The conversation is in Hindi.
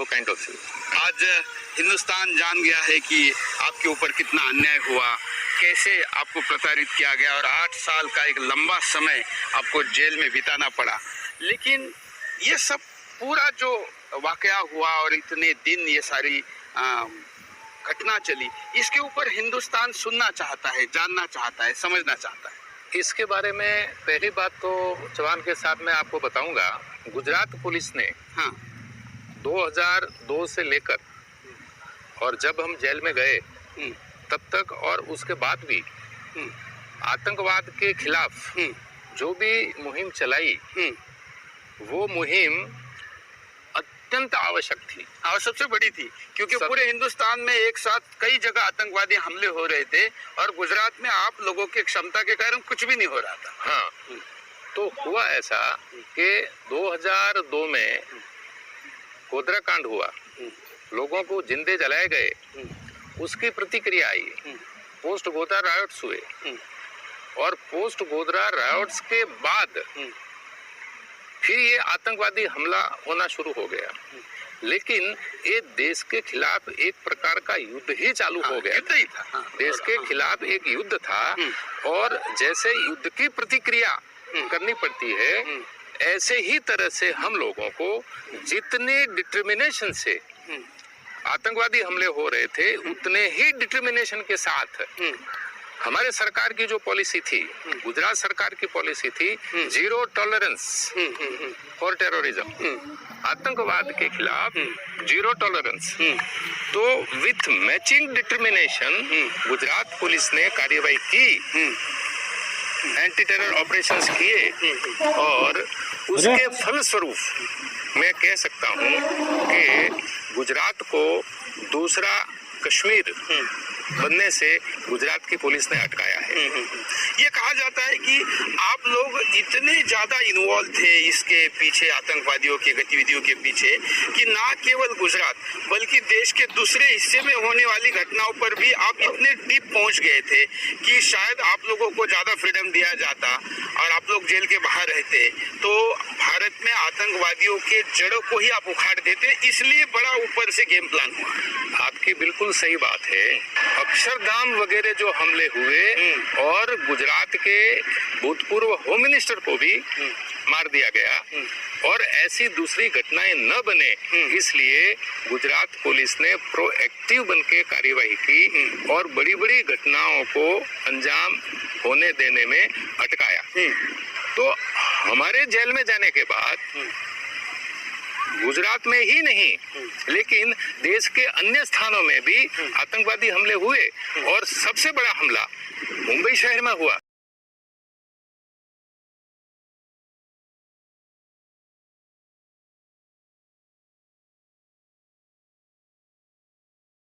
Kind of view. आज हिंदुस्तान जान गया है कि आपके ऊपर कितना अन्याय हुआ, कैसे आपको प्रताड़ित किया गया और 8 साल का एक लंबा समय आपको जेल में बिताना पड़ा। लेकिन ये सब पूरा जो वाकया हुआ और इतने दिन ये सारी घटना चली, इसके ऊपर हिंदुस्तान सुनना चाहता है, जानना चाहता है, समझना चाहता है। इसके बारे में पहली बात तो जवान के साथ मैं आपको बताऊंगा, गुजरात पुलिस ने 2002 से लेकर और जब हम जेल में गए तब तक और उसके बाद भी आतंकवाद के खिलाफ जो भी मुहिम चलाई, वो मुहिम अत्यंत आवश्यक थी और सबसे बड़ी थी, क्योंकि पूरे हिंदुस्तान में एक साथ कई जगह आतंकवादी हमले हो रहे थे और गुजरात में आप लोगों की क्षमता के कारण कुछ भी नहीं हो रहा था। हाँ, तो हुआ ऐसा कि 2002 में गोधरा कांड हुआ, लोगों को जिंदे जलाए गए, उसकी प्रतिक्रिया आई, पोस्ट गोधरा रायोट्स हुए और पोस्ट गोधरा रायोट्स के बाद फिर ये आतंकवादी हमला होना शुरू हो गया। लेकिन ये देश के खिलाफ एक प्रकार का युद्ध ही चालू हो गया। युद्ध ही था। देश के खिलाफ एक युद्ध था और जैसे युद्ध की प्रतिक्रिया करनी पड़ती है, ऐसे ही तरह से हम लोगों को जितने डिटर्मिनेशन से आतंकवादी हमले हो रहे थे, उतने ही डिटर्मिनेशन के साथ हमारे सरकार की जो पॉलिसी थी, गुजरात सरकार की पॉलिसी थी, जीरो टॉलरेंस फॉर टेररिज्म, आतंकवाद के खिलाफ जीरो टॉलरेंस। तो with matching determination Gujarat police ने कार्यवाही की, एंटी टेरर ऑपरेशंस किए और उसके फलस्वरूप मैं कह सकता हूं कि गुजरात को दूसरा कश्मीर बनने से गुजरात की पुलिस ने अटकाया है। ये कहा जाता है कि आप लोग इतने ज्यादा इन्वॉल्व थे इसके पीछे, आतंकवादियों की गतिविधियों के पीछे, कि ना केवल गुजरात बल्कि देश के दूसरे हिस्से में होने वाली घटनाओं पर भी आप इतने डीप पहुंच गए थे कि शायद आप लोगों को ज्यादा फ्रीडम दिया जाता और आप लोग जेल के बाहर रहते तो भारत में आतंकवादियों के जड़ों को ही आप उखाड़ देते, इसलिए बड़ा ऊपर से गेम प्लान हुआ। आपकी बिल्कुल सही बात है। अक्षरधाम वगैरह जो हमले हुए और गुजरात के भूतपूर्व होम मिनिस्टर को भी मार दिया गया और ऐसी दूसरी घटनाएं न बने, इसलिए गुजरात पुलिस ने प्रोएक्टिव बनके कार्यवाही की और बड़ी बड़ी घटनाओं को अंजाम होने देने में अटकाया। तो हमारे जेल में जाने के बाद गुजरात में ही नहीं लेकिन देश के अन्य स्थानों में भी आतंकवादी हमले हुए और सबसे बड़ा हमला मुंबई शहर में हुआ।